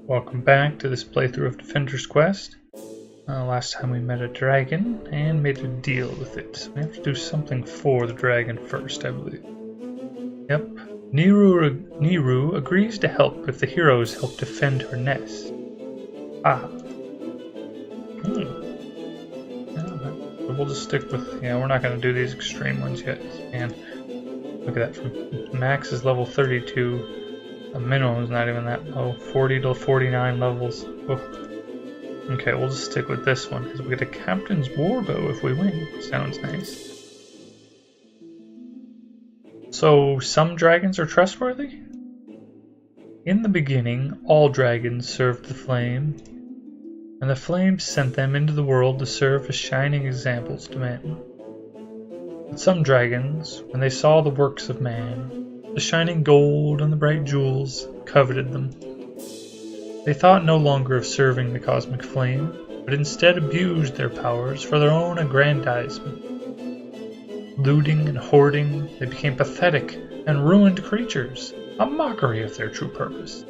Welcome back to this playthrough of Defender's Quest. Last time we met a dragon and made a deal with it. We have to do something for the dragon first, I believe. Yep. Niru agrees to help if the heroes help defend her nest. Yeah, we'll just stick with... Yeah, we're not going to do these extreme ones yet. Man, look at that. From max is level 32. The minimum is not even that low. 40 to 49 levels. Oh. Okay, we'll just stick with this one because we get a Captain's Warbow if we win. Sounds nice. So, some dragons are trustworthy? In the beginning, all dragons served the flame, and the flame sent them into the world to serve as shining examples to men. But some dragons, when they saw the works of man, the shining gold and the bright jewels, coveted them. They thought no longer of serving the cosmic flame, but instead abused their powers for their own aggrandizement. Looting and hoarding, they became pathetic and ruined creatures, a mockery of their true purpose.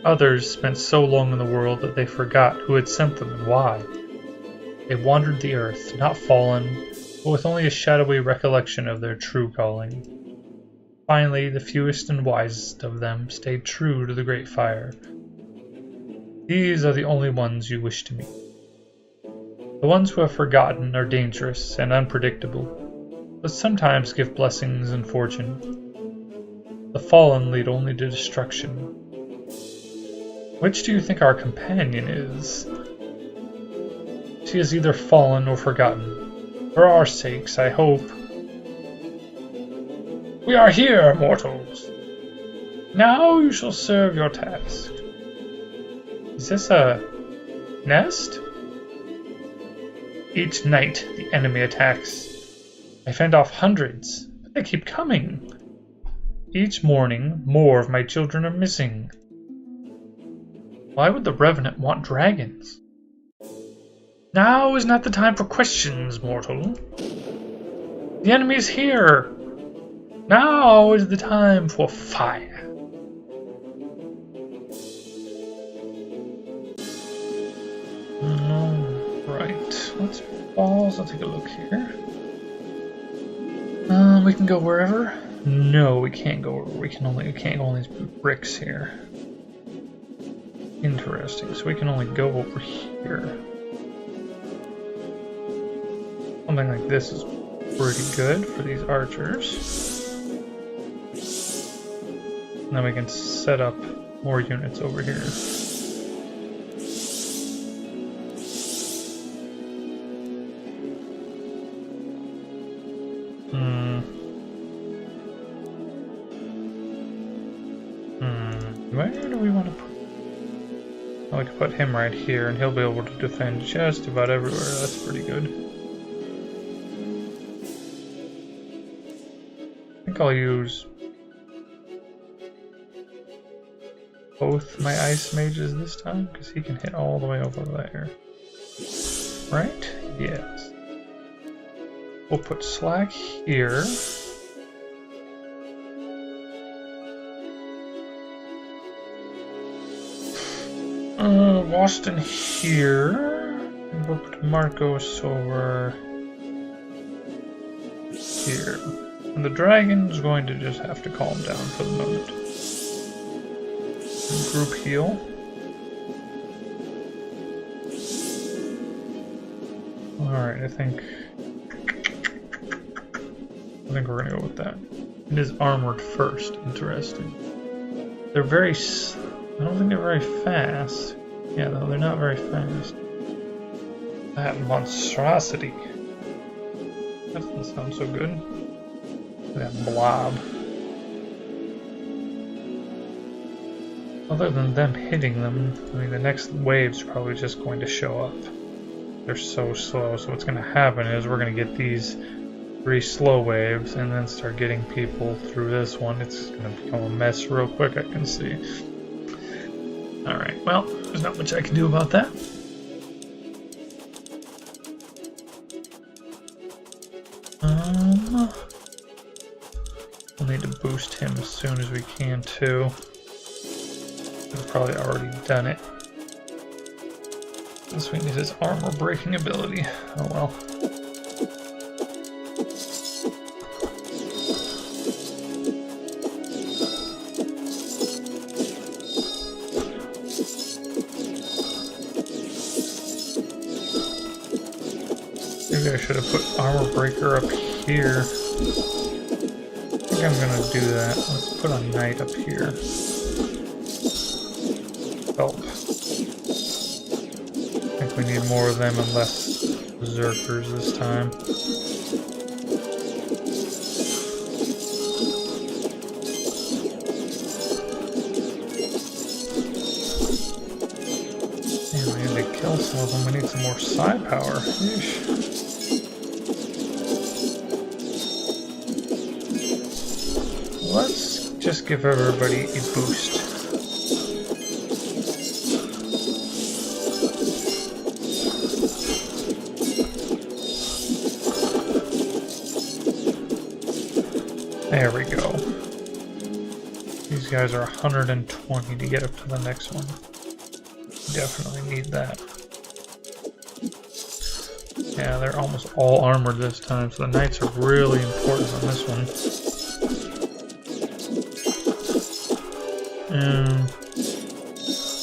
Others spent so long in the world that they forgot who had sent them and why. They wandered the earth, not fallen, but with only a shadowy recollection of their true calling. Finally, the fewest and wisest of them stayed true to the Great Fire. These are the only ones you wish to meet. The ones who have forgotten are dangerous and unpredictable, but sometimes give blessings and fortune. The fallen lead only to destruction. Which do you think our companion is? She is either fallen or forgotten. For our sakes, I hope. We are here, mortals. Now you shall serve your task. Is this a nest? Each night the enemy attacks. I fend off hundreds, but they keep coming. Each morning, more of my children are missing. Why would the Revenant want dragons? Now is not the time for questions, mortal. The enemy is here. Now is the time for fire. Alright, let's pause. I'll take a look here. We can go wherever? No, we can't go wherever. We can't go on these bricks here. Interesting, so we can only go over here. Something like this is pretty good for these archers. And then we can set up more units over here. Where do we want to put... Oh, we can put him right here, and he'll be able to defend just about everywhere. That's pretty good. I think I'll use both my ice mages this time, because he can hit all the way over there. Right? Yes. We'll put Slack here. Boston here. And we'll put Marcos over here. And the dragon's going to just have to calm down for the moment. Group heal. Alright, I think we're gonna go with that. It is armored first. Interesting. They're very... I don't think they're very fast. Yeah, no, they're not very fast. That monstrosity. That doesn't sound so good. That blob. Other than them hitting them, I mean, the next wave's probably just going to show up. They're so slow, so what's going to happen is we're going to get these 3 slow waves and then start getting people through this one. It's going to become a mess real quick, I can see. Alright, well, there's not much I can do about that. We'll need to boost him as soon as we can, too. I've probably already done it. This weakness is armor breaking ability. Oh well. Maybe I should have put armor breaker up here. I think I'm gonna do that. Let's put a knight up here. Help. I think we need more of them and less berserkers this time. Man, we need to kill some of them. We need some more psi power. Yeesh. Let's just give everybody a boost. There we go. These guys are 120 to get up to the next one. Definitely need that. Yeah, they're almost all armored this time, so the knights are really important on this one.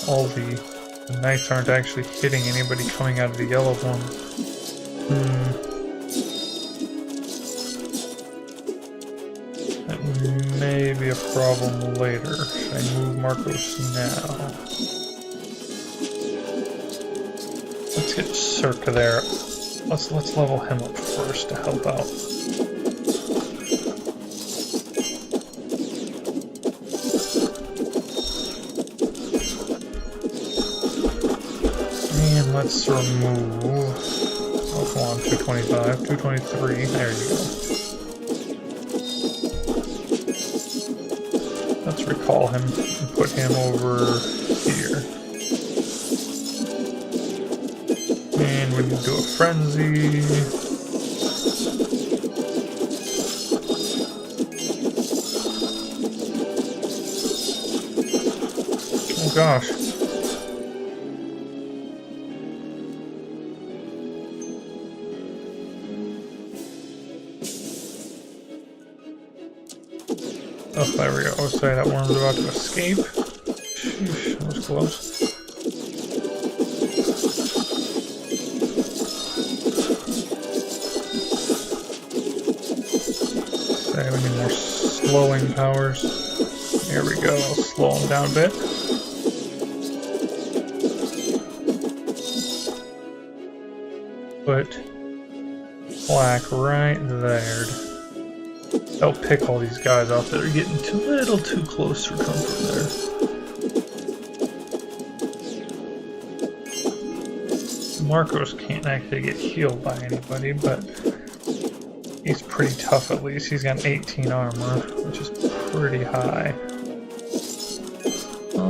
All the knights aren't actually hitting anybody coming out of the yellow one. That may be a problem later. Should I move Marcos now? Let's get Circa there. Let's level him up first to help out. And let's remove. Oh, come on, 225, 223. There you go. Let's recall him and put him over here. And we can do a frenzy. Oh gosh. Oh, there we go. Oh, sorry, that worm's about to escape. Sheesh, that was close. Okay, we need more slowing powers. There we go. I'll slow them down a bit. Put black right there. They'll pick all these guys off that are getting a little too close for comfort there. Marcos can't actually get healed by anybody, but he's pretty tough at least. He's got 18 armor, which is pretty high. I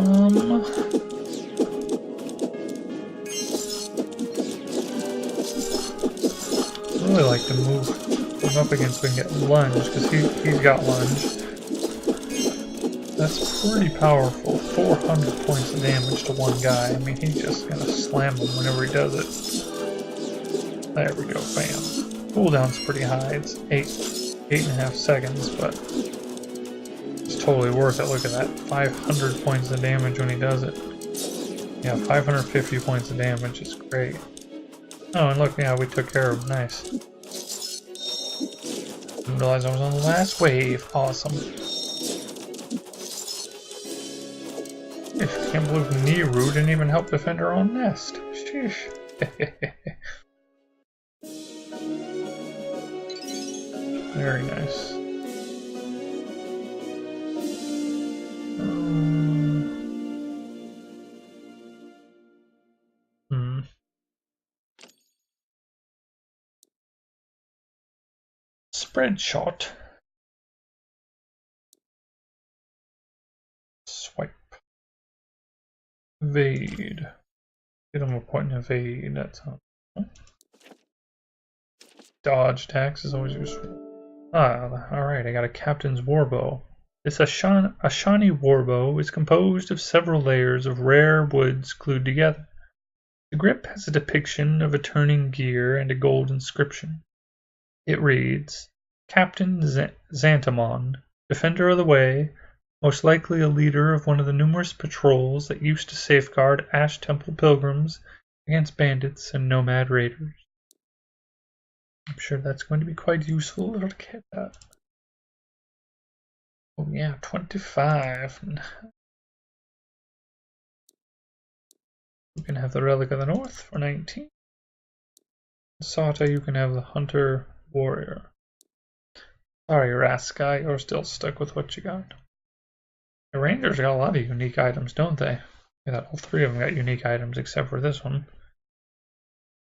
really like to move him up against so we can get lunge, because he's got lunge. That's pretty powerful. 400 points of damage to one guy. I mean, he's just gonna slam him whenever he does it. There we go, bam. Cooldown's pretty high. It's 8.5 seconds, but it's totally worth it. Look at that, 500 points of damage when he does it. Yeah, 550 points of damage is great. Oh, and look, yeah, we took care of him. Nice. Didn't realize I was on the last wave. Awesome. I can't believe Niru didn't even help defend her own nest. Sheesh. Very nice. Spread shot. Swipe. Evade. Get him a point in evade. That's how. Dodge attacks is always useful. Ah, alright, I got a captain's warbow. This Ashani warbow is composed of several layers of rare woods glued together. The grip has a depiction of a turning gear and a gold inscription. It reads, Captain Xantamon, Defender of the Way, most likely a leader of one of the numerous patrols that used to safeguard Ash Temple pilgrims against bandits and nomad raiders. I'm sure that's going to be quite useful. Look at that. Oh yeah, 25. You can have the Relic of the North for 19. Sata, you can have the Hunter Warrior. Sorry, Raskai, you're still stuck with what you got. The Rangers got a lot of unique items, don't they? Yeah, all three of them got unique items except for this one.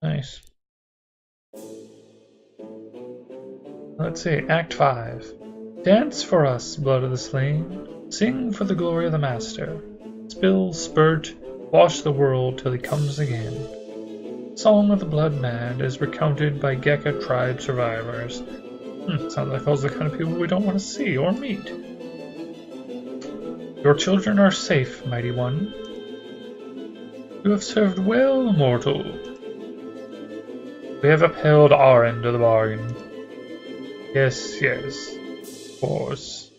Nice. Let's see, Act 5. Dance for us, blood of the slain. Sing for the glory of the Master. Spill, spurt, wash the world till he comes again. Song of the Blood Mad is recounted by Geka tribe survivors. Sounds like those are the kind of people we don't want to see or meet. Your children are safe, mighty one. You have served well, mortal. We have upheld our end of the bargain. Yes, of course.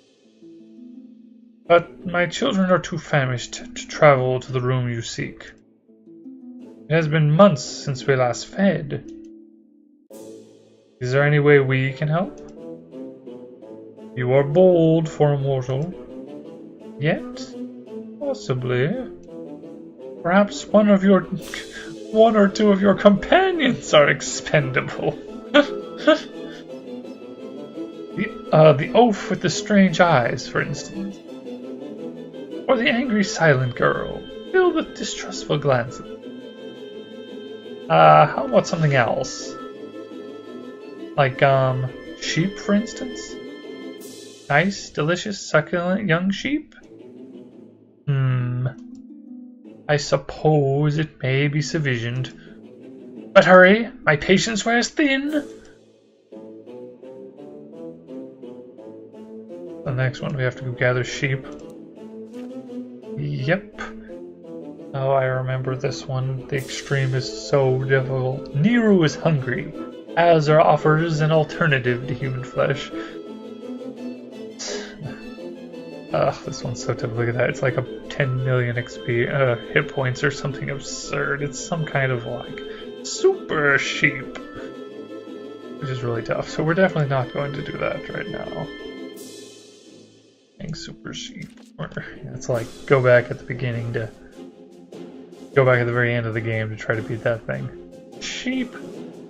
But my children are too famished to travel to the room you seek. It has been months since we last fed. Is there any way we can help? You are bold for a mortal. Yet, possibly, perhaps one or two of your companions are expendable. The oaf with the strange eyes, for instance. Or the angry silent girl, filled with distrustful glances. How about something else? Like, sheep, for instance? Nice, delicious, succulent young sheep? I suppose it may be sufficient. But hurry, my patience wears thin! The next one, we have to go gather sheep. Yep. Oh, I remember this one. The extreme is so difficult. Nero is hungry. Azar offers an alternative to human flesh. This one's so difficult. Look at that. It's like a 10 million XP hit points or something absurd. It's some kind of like super sheep, which is really tough. So we're definitely not going to do that right now. Super sheep. It's like go back at the beginning to go back at the very end of the game to try to beat that thing. Sheep?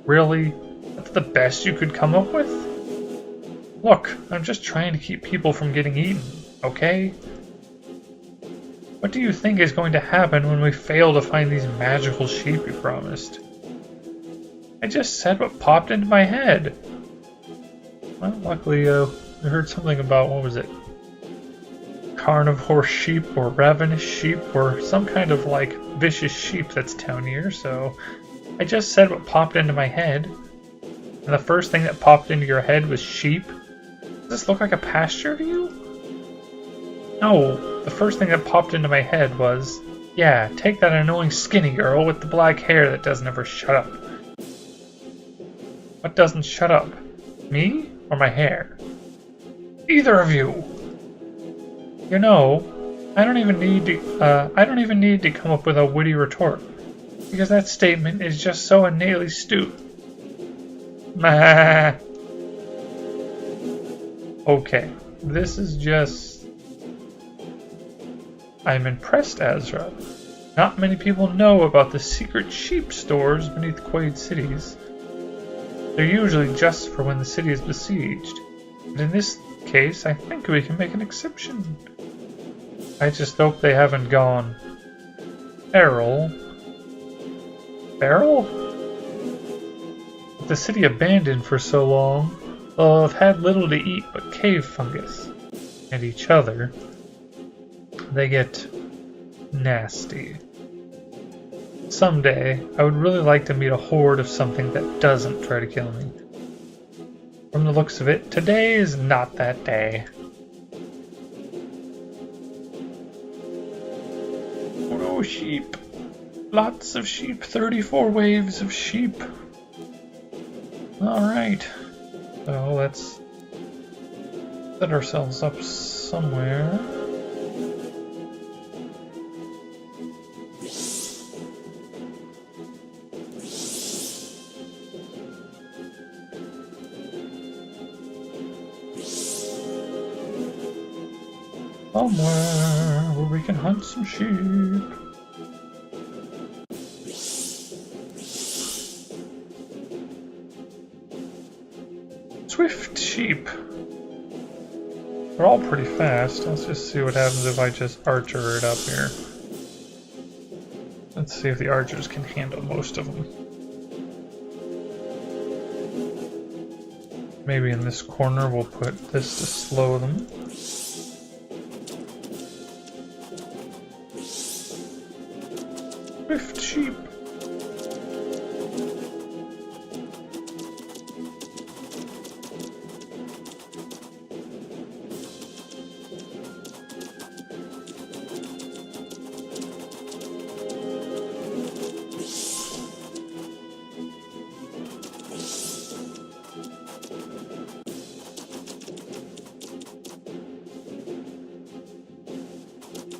Really? That's the best you could come up with? Look, I'm just trying to keep people from getting eaten, okay? What do you think is going to happen when we fail to find these magical sheep you promised? I just said what popped into my head. Well, luckily, I heard something about, what was it? Carnivore sheep or ravenous sheep or some kind of like vicious sheep that's down here, so I just said what popped into my head. And the first thing that popped into your head was sheep? Does this look like a pasture to you? No, the first thing that popped into my head was, yeah, take that annoying skinny girl with the black hair that doesn't ever shut up. What doesn't shut up? Me or my hair? Either of you! You know, I don't even need to come up with a witty retort, because that statement is just so innately stupid. Meh. Okay, this is just... I'm impressed, Azra. Not many people know about the secret sheep stores beneath Quaid cities. They're usually just for when the city is besieged, but in this case, I think we can make an exception. I just hope they haven't gone feral. Feral? With the city abandoned for so long, they'll have had little to eat but cave fungus. And each other. They get nasty. Someday, I would really like to meet a horde of something that doesn't try to kill me. From the looks of it, today is not that day. No sheep. Lots of sheep. 34 waves of sheep. Alright. So let's set ourselves up somewhere. Somewhere where we can hunt some sheep. Swift sheep. They're all pretty fast. Let's just see what happens if I just archer it up here. Let's see if the archers can handle most of them. Maybe in this corner we'll put this to slow them. Swift sheep.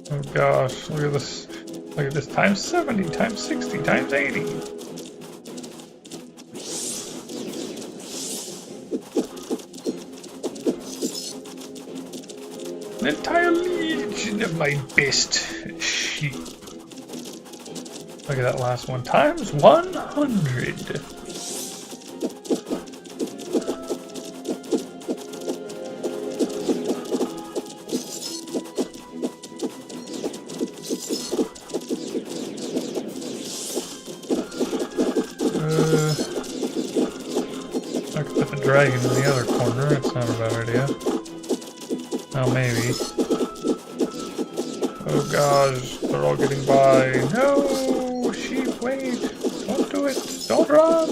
Oh gosh, look at this. Look at this, times 70, times 60, times 80. An entire legion of my best sheep. Look at that last one, times 100. I could put the dragon in the other corner, that's not a bad idea. Oh, maybe. Oh gosh, they're all getting by. No! Sheep, wait! Don't do it! Don't run!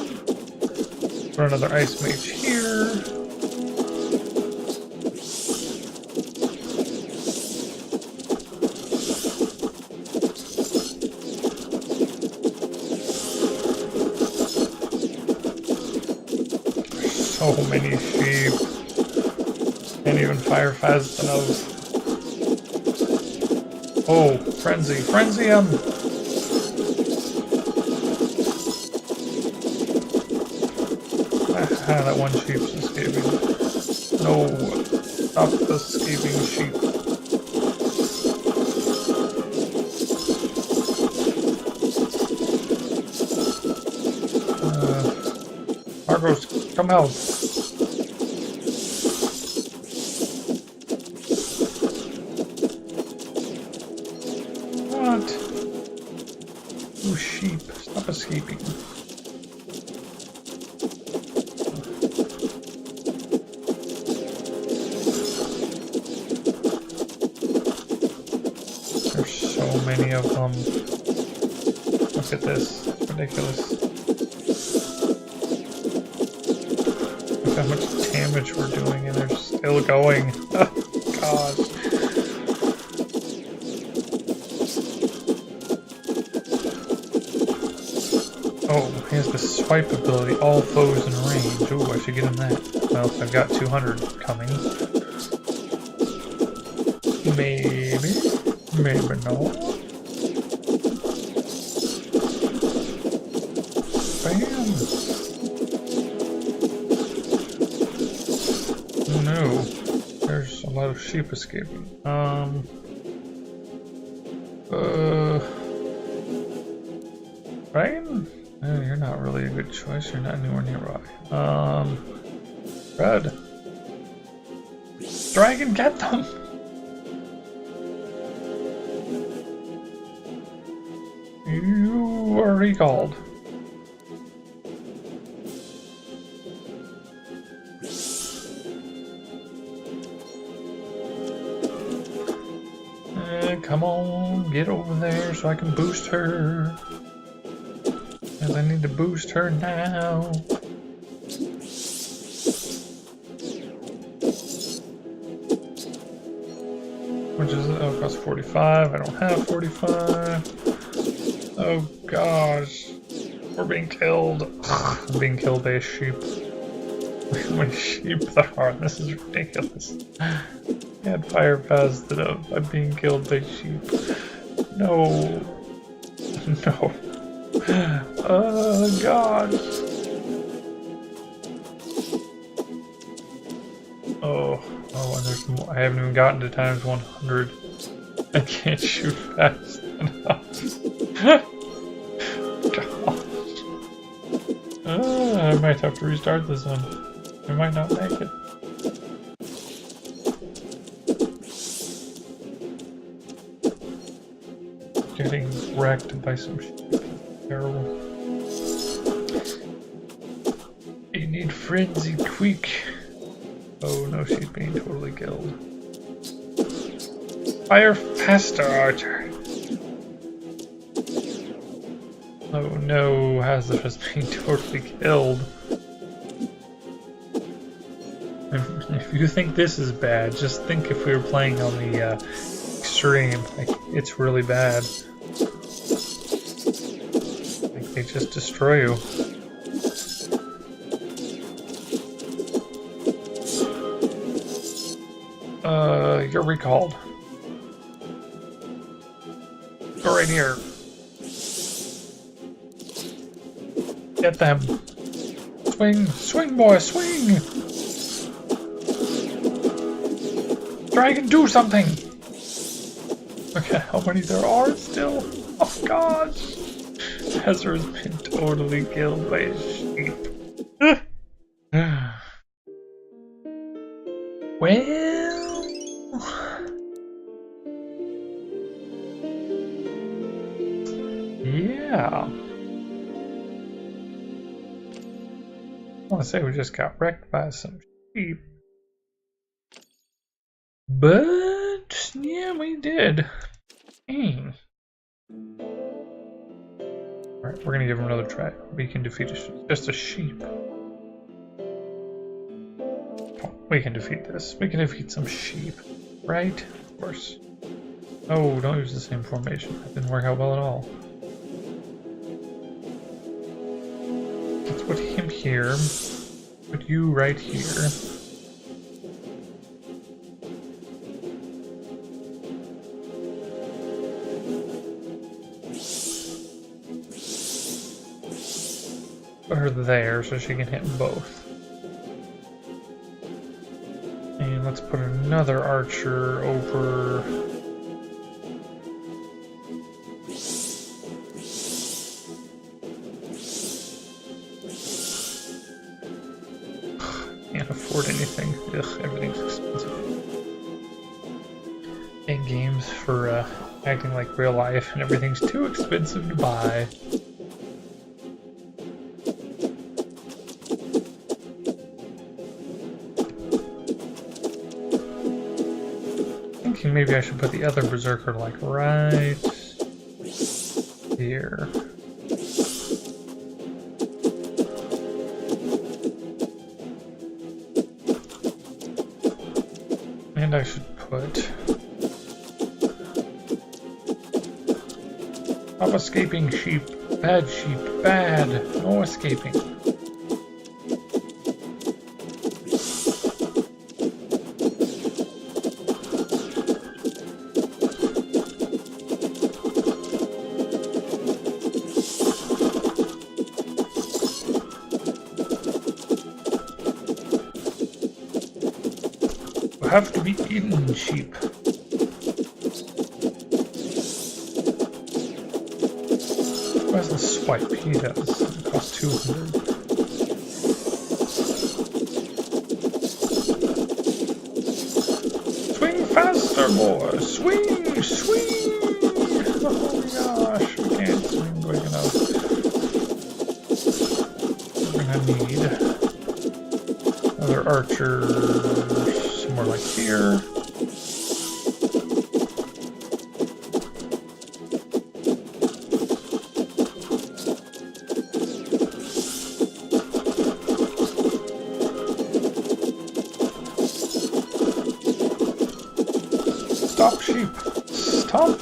Put another ice mage here. So many sheep. Can't even fire fast enough. Oh, frenzy, frenzy 'em! Ah, that one sheep's escaping. No, stop the escaping sheep. Argos, come out. What? Oh, sheep, stop escaping. There's so many of them. Look at this, it's ridiculous. Look how much damage we're doing and they're still going. Oh, gosh. Oh, he has the swipe ability, all foes in range. Ooh, I should get him that. Well, I've got 200 coming. Maybe. Maybe not. Bam! Oh no. There's a lot of sheep escaping. Ryan? Oh, you're not really a good choice. You're not anywhere nearby. Red. Dragon, get them! You are recalled. Come on, get over there so I can boost her. Because I need to boost her now. Which is, oh, it costs 45. I don't have 45. Oh gosh. We're being killed. I'm being killed by a sheep. How many sheep there are? This is ridiculous. Can't fire fast enough. I'm being killed by sheep. No. No. Oh gosh. Oh, and there's more. I haven't even gotten to times 100. I can't shoot fast enough. Gosh. I might have to restart this one. I might not make it. Getting wrecked by some sheep. Terrible. You need frenzy quick. Oh no, she's being totally killed. Fire faster, Archer! Oh no, Hazard has been totally killed. If you think this is bad, just think if we were playing on the extreme. Like, it's really bad. Like, they just destroy you. You're recalled. Go right here. Get them. Swing, swing, boy, swing! Dragon, do something! Okay, how many there are still? Oh gosh! Ezra's been totally killed by a sheep. Well... yeah. I want to say we just got wrecked by some sheep. But, yeah, we did. Dang. Alright, we're gonna give him another try. We can defeat just a sheep. Oh, we can defeat this. We can defeat some sheep. Right? Of course. Oh, don't use the same formation. That didn't work out well at all. Let's put him here. Put you right here. Put her there so she can hit both. And let's put another archer over. Can't afford anything. Ugh, everything's expensive. In games for acting like real life, and everything's too expensive to buy. Thinking maybe I should put the other berserker like right here. And I should put... Stop escaping, sheep. Bad sheep. Bad. No escaping. Have to be eaten, sheep. Where's the swipe? He does. It costs 200. Swing faster, boy! Swing! Swing! Oh my gosh, we can't swing quick enough. We're gonna need another archer. More like here. Stop, sheep. Stop.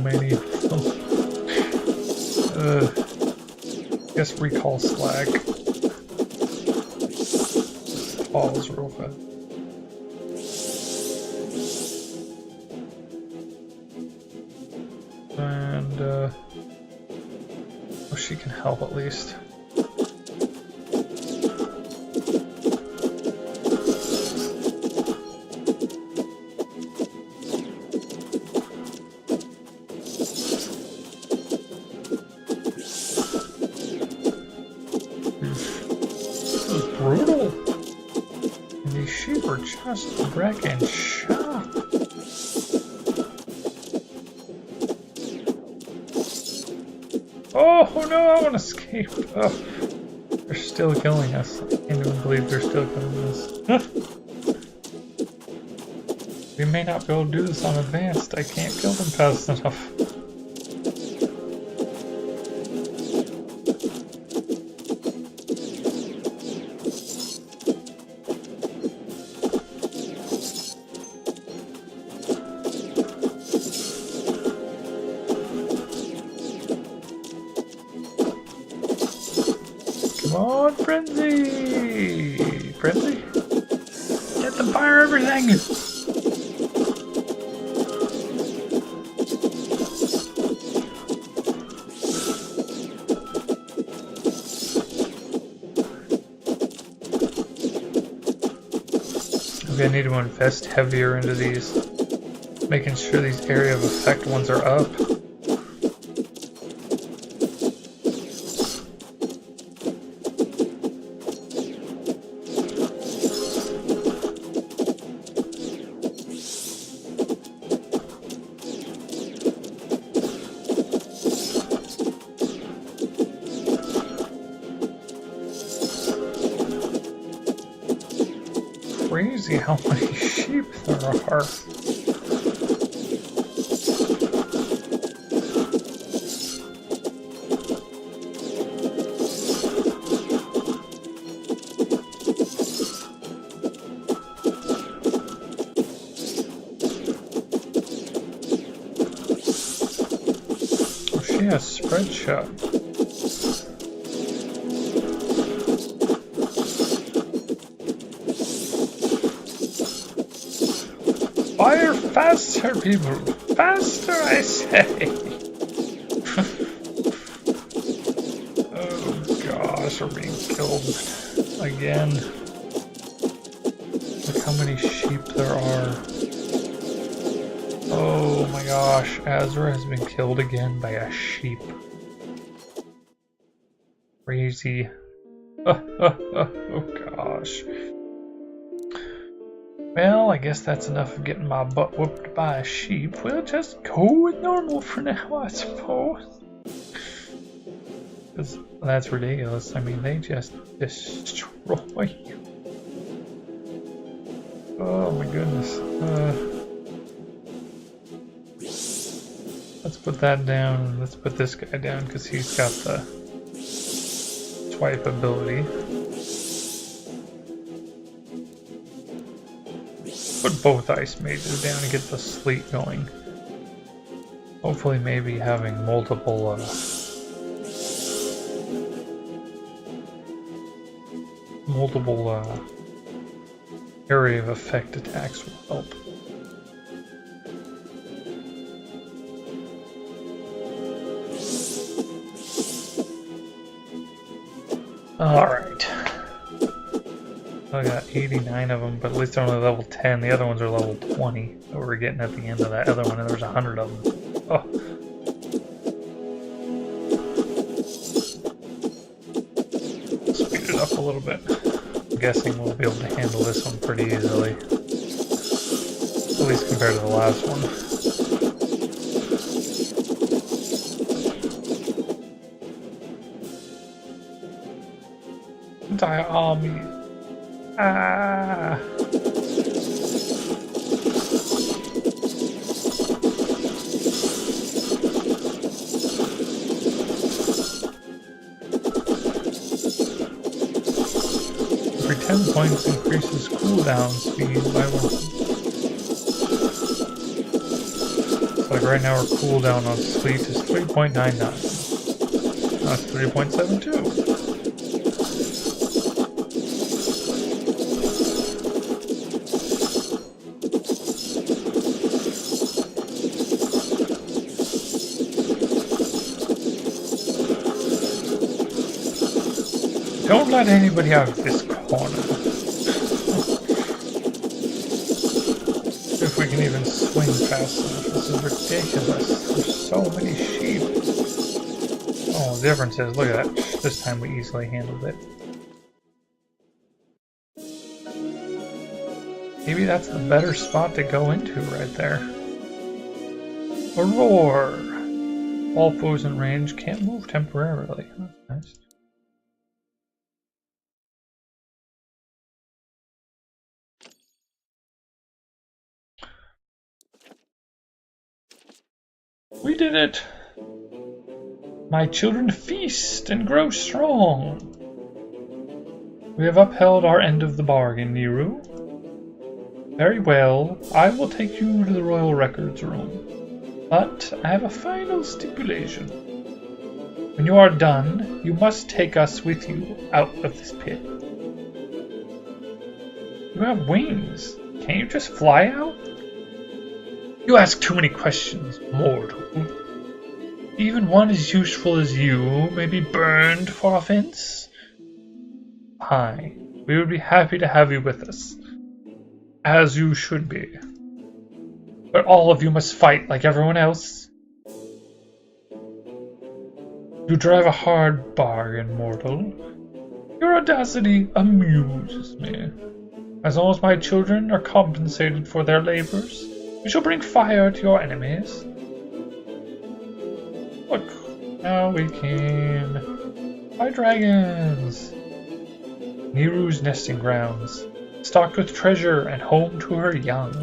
many of them. Guess recall slag. Pause real fast. And, oh, she can help at least. Brutal. And these sheep are just wrecking shop. Oh no, I want to escape. Oh, they're still killing us. I can't even believe they're still killing us. We may not be able to do this on advanced. I can't kill them fast enough. Come on, Frenzy! Frenzy? Get them, fire everything! Okay, I need to invest heavier into these. Making sure these area of effect ones are up. Crazy how many sheep there are. Oh, she has spread shot. Fire faster, people! Faster, I say! Oh gosh, we're being killed again. Look how many sheep there are. Oh my gosh, Azra has been killed again by a sheep. Crazy. Oh gosh. Well, I guess that's enough of getting my butt whooped by a sheep. We'll just go with normal for now, I suppose. Because that's ridiculous. I mean, they just destroy you. Oh my goodness. Let's put that down. Let's put this guy down because he's got the swipe ability. Put both ice mages down and get the sleet going. Hopefully maybe having multiple area of effect attacks will help. Alright. I got 89 of them, but at least they're only level 10. The other ones are level 20 that we're getting at the end of that other one, and there's 100 of them. Oh. Speed it up a little bit. I'm guessing we'll be able to handle this one pretty easily. At least compared to the last one. Entire army. Ah. Every 10 points increases cooldown speed by 1. So like right now our cooldown on sleep is 3.99. That's 3.72. Don't let anybody out of this corner. If we can even swing fast enough. This is ridiculous. There's so many sheep. Oh, the difference is, look at that. This time we easily handled it. Maybe that's the better spot to go into right there. A roar! All foes in range can't move temporarily. That's nice. We did it! My children feast and grow strong. We have upheld our end of the bargain, Nehru. Very well, I will take you to the Royal Records Room. But I have a final stipulation. When you are done, you must take us with you out of this pit. You have wings. Can't you just fly out? You ask too many questions, mortal. Even one as useful as you may be burned for offense. Fine. We would be happy to have you with us. As you should be. But all of you must fight like everyone else. You drive a hard bargain, mortal. Your audacity amuses me. As long as my children are compensated for their labors, we shall bring fire to your enemies. Look, now we can buy dragons. Nehru's nesting grounds, stocked with treasure and home to her young.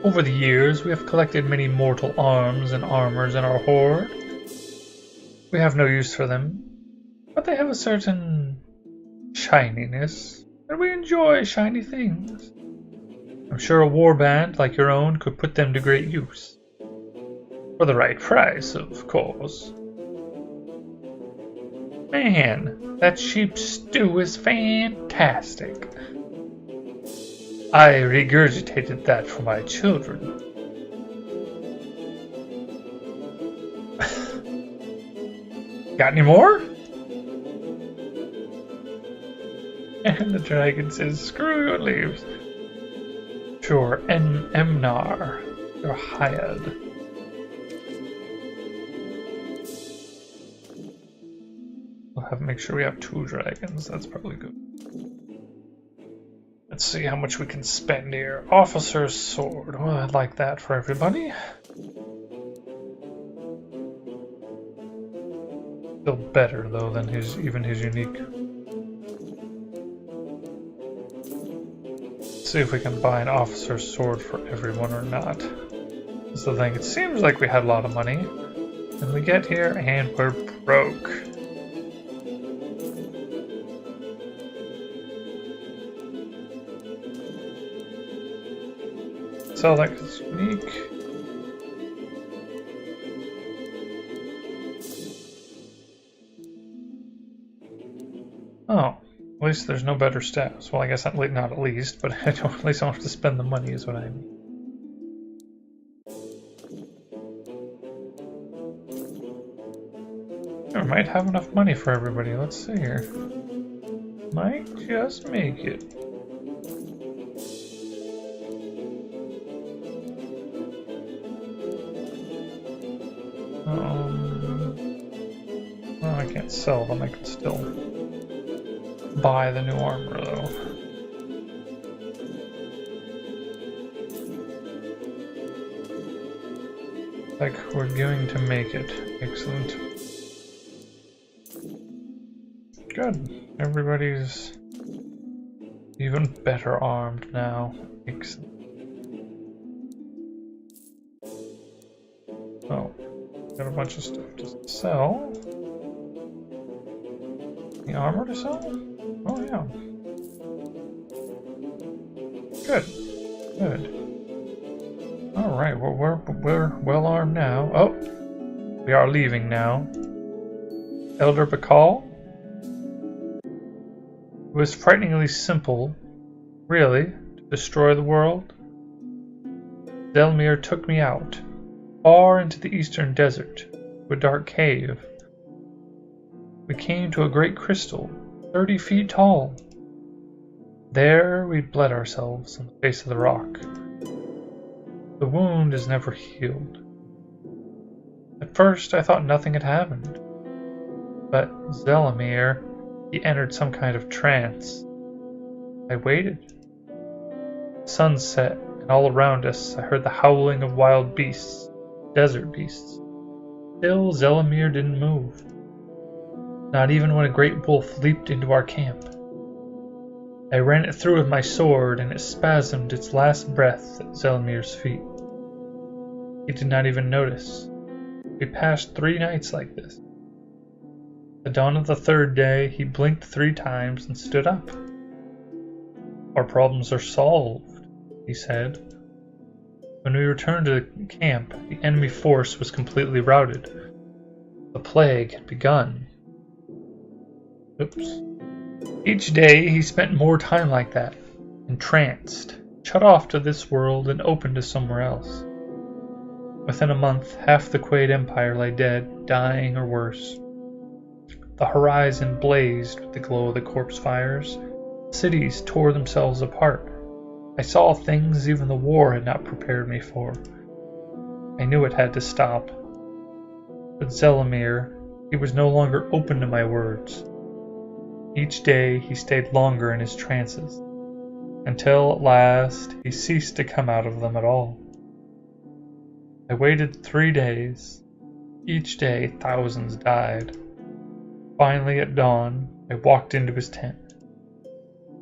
Over the years, we have collected many mortal arms and armors in our hoard. We have no use for them, but they have a certain shininess, and we enjoy shiny things. I'm sure a warband like your own could put them to great use. For the right price, of course. Man, that sheep stew is fantastic. I regurgitated that for my children. Got any more? And the dragon says, screw your leaves. Sure, Emnar, you're hired. We'll have to make sure we have 2 dragons, that's probably good. Let's see how much we can spend here. Officer's sword, well, I'd like that for everybody. Still better though than even his unique. See if we can buy an officer's sword for everyone or not. That's the thing. It seems like we had a lot of money. And we get here and we're broke. Sell that 'cause it's unique. Oh. At least there's no better stats. Well, I guess not at least, but at least I don't have to spend the money is what I mean. I might have enough money for everybody. Let's see here. Might just make it. Well, I can't sell them. I can still buy the new armor though. Like we're going to make it. Excellent. Good. Everybody's even better armed now. Excellent. Oh, got a bunch of stuff to sell. The armor to sell? Oh yeah. Good. Good. Alright, well, we're well armed now. Oh, we are leaving now. Elder Bakal? It was frighteningly simple, really, to destroy the world. Zelmir took me out, far into the eastern desert, to a dark cave. We came to a great crystal, 30 feet tall. There we bled ourselves on the face of the rock. The wound is never healed. At first I thought nothing had happened, but Zelmir, he entered some kind of trance. I waited. The sun set, and all around us I heard the howling of wild beasts, desert beasts. Still Zelmir didn't move. Not even when a great wolf leaped into our camp. I ran it through with my sword, and it spasmed its last breath at Zelmir's feet. He did not even notice. We passed 3 nights like this. At the dawn of the 3rd day, he blinked 3 times and stood up. Our problems are solved, he said. When we returned to camp, the enemy force was completely routed. The plague had begun. Oops. Each day he spent more time like that, entranced, shut off to this world and open to somewhere else. Within a month, half the Quaid Empire lay dead, dying, or worse. The horizon blazed with the glow of the corpse fires. Cities tore themselves apart. I saw things even the war had not prepared me for. I knew it had to stop. But Zelmir, he was no longer open to my words. Each day he stayed longer in his trances, until at last he ceased to come out of them at all. I waited 3 days. Each day thousands died. Finally at dawn, I walked into his tent.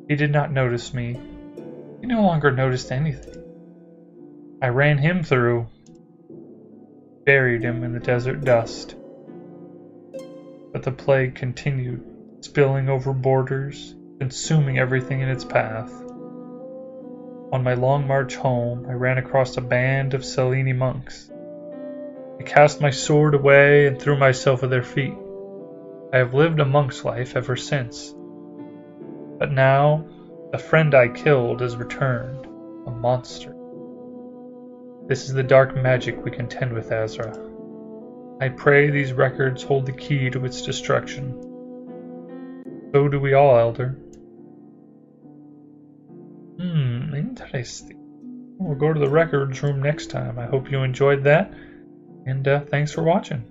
He did not notice me. He no longer noticed anything. I ran him through, buried him in the desert dust. But the plague continued, spilling over borders, consuming everything in its path. On my long march home, I ran across a band of Selene monks. I cast my sword away and threw myself at their feet. I have lived a monk's life ever since. But now, the friend I killed has returned, a monster. This is the dark magic we contend with, Azra. I pray these records hold the key to its destruction. So do we all, Elder. Interesting. We'll go to the records room next time. I hope you enjoyed that, and thanks for watching.